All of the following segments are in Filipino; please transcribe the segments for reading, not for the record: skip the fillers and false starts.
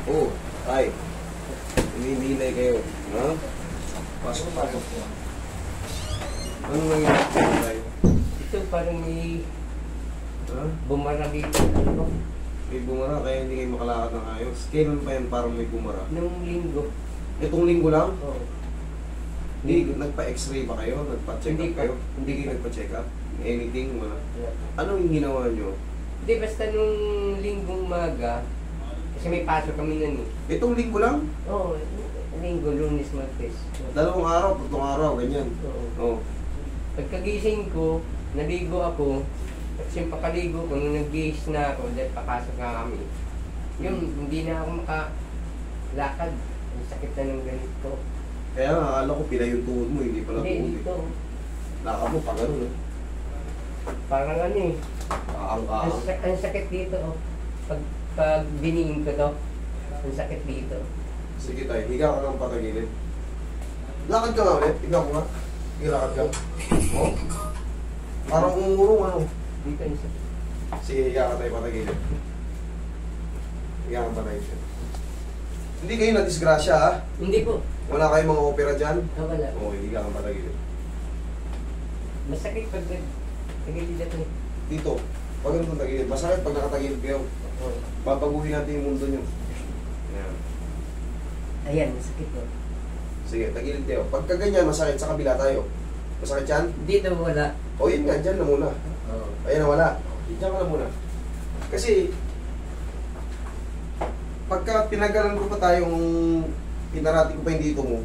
Oo, ay. Hinihilay kayo. Ha? Pasok. Ano nangyari tayo? Ito parang may Ha? bumara dito. Ano ba? May bumara kaya hindi kayo makalakad ng ayos. Kailan pa yan parang may bumara? Nung linggo. Itong linggo lang? Oo. Hindi, nagpa-x-ray ba kayo? Nagpa-check Hindi up pa. kayo? Hindi kayo nagpa-check up? Anything? Wala. Yeah. Ano yung ginawa nyo? Hindi, basta nung linggong umaga, kasi may pasok kami nun eh. Itong linggo lang? Oo, linggo, lunes, martes. 2 araw, 3 araw, ganyan. Oo. Oh. Pagkagising ko, naligo ako. At yung pakaligo ko, nung nag-gis na ako, dahil papasok na kami. Yun, hindi na ako makalakad. Ang sakit na ng ganito. Kaya nga, akala ko pila yung tuhod mo, hindi pala tuhod Hindi, eh. dito. Lakad mo, pa gano'n eh. Parang ano eh. Kaang-kaang. Ang sakit dito, oh. Pag diniin ko to, ang sakit dito. Sige tayo, higa ka ng patagilid. Lakad ka nga ulit, higa ko nga. Hilakad ka. Oh. Parang umurong ano. Dito ang sakit. Sige, higa ka tayo patagilid. Higa ka patagilid. Hindi kayo na-disgrasya ha? Hindi po. Wala kayong mga opera dyan? Wala. Oo, higa ka patagilid. Masakit pag nagigilid ako eh. Dito, pag ganito tagilid. Masakit pag nakatagilid kayo. Oo. Babaguhin natin yung mundo nyo. Ayan. Ayan, masakit po. Sige, tagilid kayo. Pagka ganyan, masakit sa kabila tayo. Masakit yan? Dito wala. O yun nga, dyan na muna. Oo. Ayan na wala. Diyan ka na muna. Kasi, pagka pinagalan ko pa tayong pinarati ko pa yung dito mo,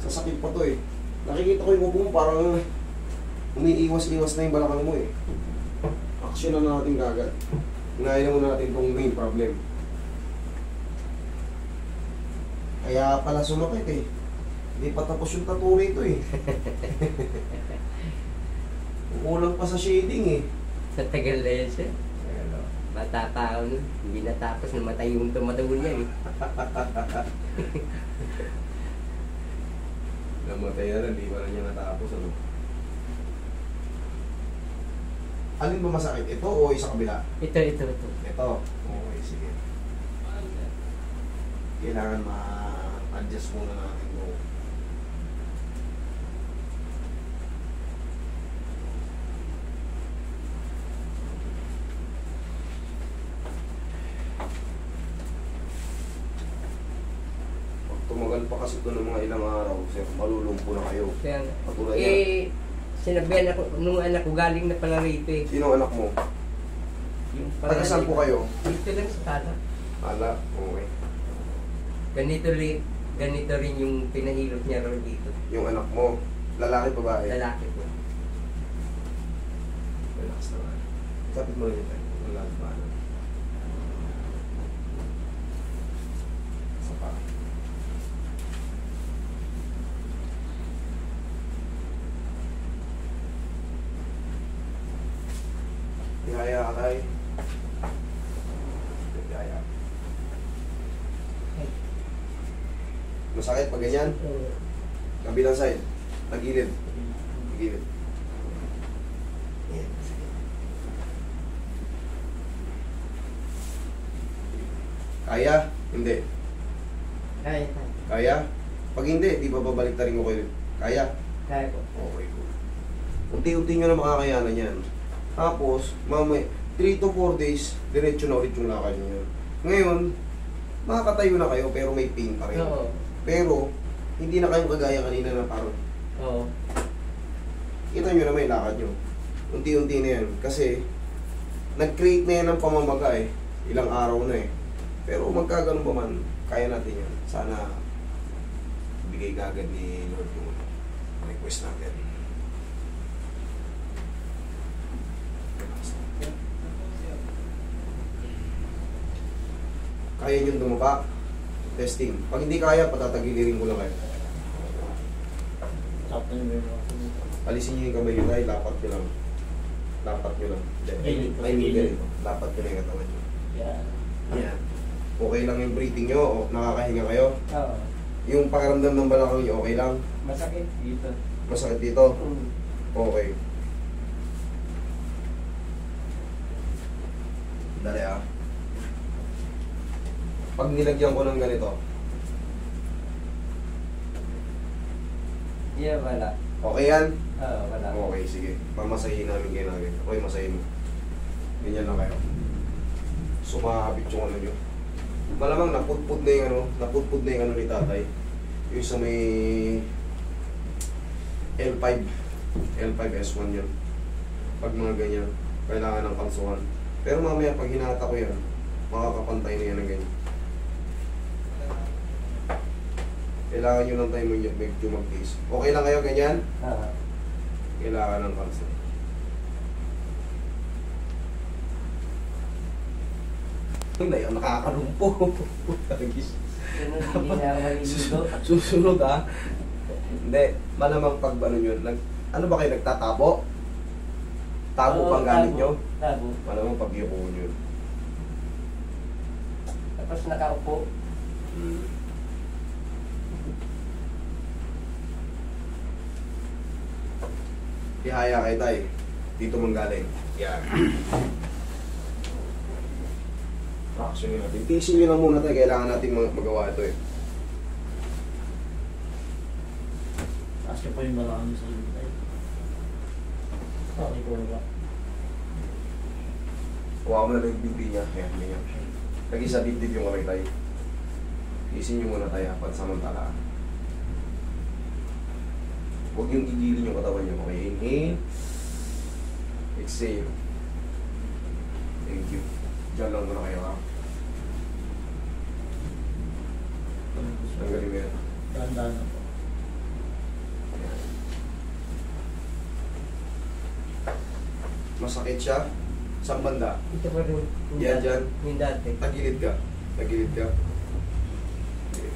sasakit pa to eh. Nakikita ko yung upo mo parang umiiwas-iwas na yung balakang mo eh. Action na natin kagad. Unahin na muna natin itong main problem. Kaya pala sumakit eh. Hindi pa tapos yung tattoo rito eh. Kulang pa sa shading eh. Sa tagal na yan siya. Bata pa ako nun. Hindi natapos, namatay yung tumatawin niya eh. Namatay na rin, di ba na niya natapos ano? Alin ba masakit? Ito o isa kabila? Ito. Ito. Okay, sige. Kailangan ma-adjust muna natin ito. Pag tumagal pa kasi ito ng mga ilang araw, sir, malulumpo na kayo. Kaya nga. Patulad yan. Sinabihan ako, nung anak ko galing na pala rito eh. Sino anak mo? Yung Taga saan po kayo? Dito lang sa tala. Ala, okay. Ganito rin yung pinahilot niya rin dito. Yung anak mo, lalaki babae? Lalaki po. Relax naman. Kapit mo rin tayo. Wala ba? Isa pa. Ihaya ka tayo. Ihaya. Masakit pag ganyan? Kabilang side. Tagilid. Tagilid. Yan. Sige. Kaya? Hindi. Kaya. Kaya? Pag hindi, di ba babalik ta rin ko kayo? Kaya? Kaya po. Okay, good. Unti-unti nyo na makakayanan yan. Tapos, mamay, 3 to 4 days, diretso na ulit yung lakad nyo. Ngayon, makakatayo na kayo pero may pain pa rin. Oo. Pero, hindi na kayong kagaya kanina na parang, Oo. kita nyo na may lakad nyo. Unti-unti na yan. Kasi, nag-create na yan ng pamamaga eh. Ilang araw na eh. Pero magkaganon pa man, kaya natin yan. Sana, bigay kagad ni Lord yung request natin. Kaya nyo dumaba. Testing. Pag hindi kaya, patatagilirin ko lang kayo. Alisin nyo yung kamay nyo tayo, lapat nyo lang. Lapat nyo lang. Ay, hindi ganito. Lapat nyo na yung katawan nyo. Yan. Okay lang yung breathing nyo, o nakakahinga kayo. Oo. Yung pakiramdam ng balakang nyo, okay lang. Masakit dito. Masakit dito. Okay. Dali ah. Pag nilagyan ko ng ganito, Yeah, wala. okay yan? Oo, wala. Okay, sige. Mamasahin namin kayo namin. Okay, masahin mo. Ganyan lang kayo. Sumabit yung ano nyo. Malamang napudpud na yung ano, napudpud na yung ano ni tatay. Yung sa may L5. L5S1 yun. Pag mga ganyan, kailangan ng kalsuhan. Pero mamaya pag hinata ko yan, makakapantay na yan ng ganyan. Kailangan nyo lang tayo medyo mag-base. Okay lang kayo ganyan? Oo. Kailangan ng kalsuhan. Hindi, nakakalumpo. Sunod, hindi na ako maliligo. Susunod ah. Hindi, malamang pag ano yun, ano ba kayo nagtatabo? Tabo Oo, pang gamit tabo. nyo? Tabo. Malamang pag yuko nyo. Tapos nakaupo. Ihaya kay tay. Dito manggaling. Yan. Action natin. Tisin nyo lang muna tayo. Kailangan natin magawa ito eh. Taas ka pa yung balakang sa likod tayo. Okay ko ba? Kuha mo na lang yung bibig niya. Ayan, ganyan. Lagi sa dibdib yung kamay tayo. Tisin nyo muna tayo. Pansamantala. Huwag yung gigilin yung katawan nyo. Okay, inhale. Exhale. Thank you. Diyan lang muna kayo ha. Tanggalin mo yan. Dahan-dahan na po. Ayan. Masakit siya. Saan banda? Ito pa rin. Yung Yan, dati. dyan. Yung dati. Tagilid ka. Tagilid ka. Okay.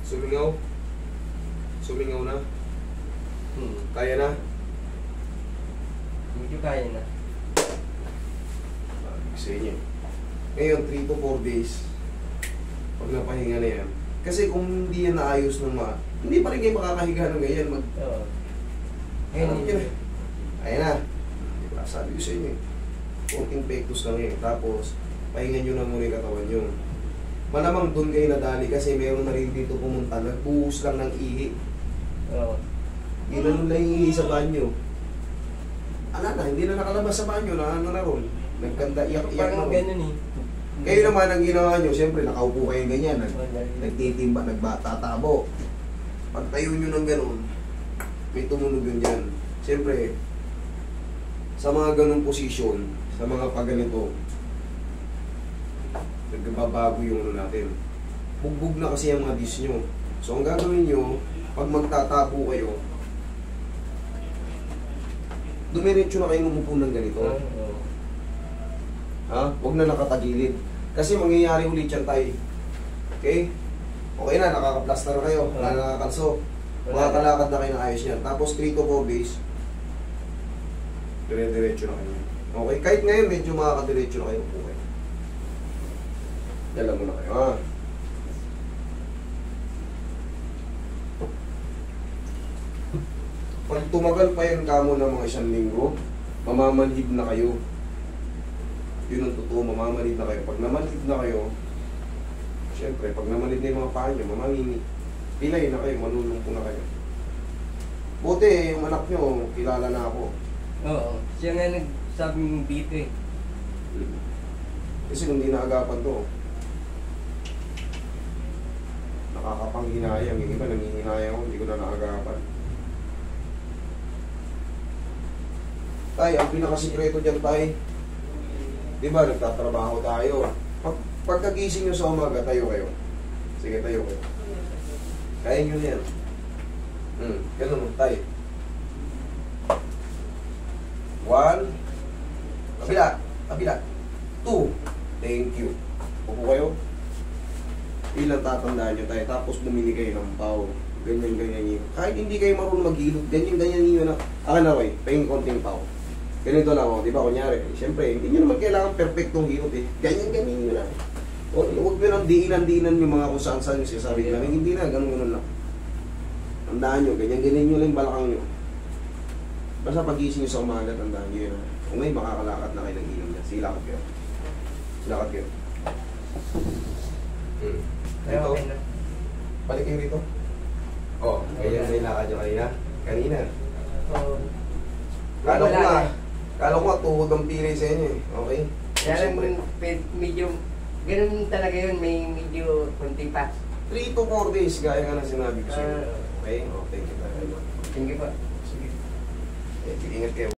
Sumingaw. Sumingaw na. Kaya na. Medyo kaya na. Sa inyo. Ngayon, 3 to 4 days. Pag napahinga na yan. Kasi kung hindi yan naayos ng hindi pa rin kayo makakahiga ng ganyan. Oo. Alam Ngayon, nyo na. Ayan na. Diba? Sabi ko sa inyo. Konting pectus lang yun. Tapos, pahingan nyo na muna yung katawan nyo. Malamang doon kayo nadali kasi meron na rin dito pumunta. Nagbuhos lang ng ihi. Oo. Ginanon lang yung ihi sa banyo. Ala na, hindi na nakalabas sa banyo na ano na ron. Nagkanda, iyak-iyak na Parang ron. ganun eh. Kayo naman ang ginawa nyo, siyempre nakaupo kayo ganyan. Nagtitimba, nagtatabo. Pag tayo nyo ng ganun, may tumunog yun dyan. Siyempre, sa mga ganung posisyon, sa mga pagganito, nagbabago yung ano natin. Bugbog na kasi ang mga disc nyo. So, ang gagawin nyo, pag magtatapo kayo, dumiretso na kayo umupo ng ganito. Oo. Ha? Huwag na nakatagilid. Kasi mangyayari ulit yan tayo. Okay? Okay na, nakaka-plaster na kayo, wala na nakakalso. Makakalakad na kayo ng ayos yan. Tapos 3 to 4 days, dire-diretso na kayo. Okay? Kahit ngayon, medyo makakadiretso na kayo. Okay. Dala muna kayo, ha? Pag tumagal pa yan kamo ng mga 1 linggo, mamamanhid na kayo. Yun ang totoo, mamamanhid na kayo. Pag namanhid na kayo, siyempre, pag namanhid na yung mga paa nyo, mamangini. Pilay na kayo, manulungko na kayo. Buti, yung anak nyo, kilala na ako. Oo. Siya nga nagsabi dito eh. Kasi kung di naagapan to, nakakapanghinayang. Yung iba, nangihinayang ako, hindi ko na naagapan. Tay, ang pinakasikreto dyan, tay, di ba, nagtatrabaho tayo. Pagkagising nyo sa umaga, tayo kayo. Sige, tayo kayo. Kaya nyo na yan. Ganun, tayo. 1, kabila, kabila. 2, thank you. Upo kayo. Ilang tatandaan nyo tayo, tapos bumili kayo ng pao. Ganyan yun. Kahit hindi kayo marunong maghilot, ganyan yun na. Akin na, Roy, pahing konting pao. Ganito lang, di ba, kunyari, siyempre, hindi nyo naman kailangan perfectong hilot eh. Ganyan yun na. Huwag nyo nang diinan yung mga kung saan yung sinasabi nila. Hindi na, ganun lang. Tandaan nyo, ganyan nyo lang yung balakang nyo. Basta pag-gising nyo sa umaga, tandaan nyo yun. Kung may makakalakad na kayo ng ilong dyan, silakad kayo. Silakad kayo. Pero Dito, okay na. balik kayo rito. Oh, ganyan may lakad nyo kanina. Oo. Kala ko nga tuhod ang pili sa inyo eh. Okay? Kaya lang Siyempre, medyo, ganun talaga yun, may medyo konting pa. 3 to 4 days, gaya nga na sinabi ko sa inyo. Ah. Okay? Oh, thank you very much. Thank you po. Sige. Ingat kayo.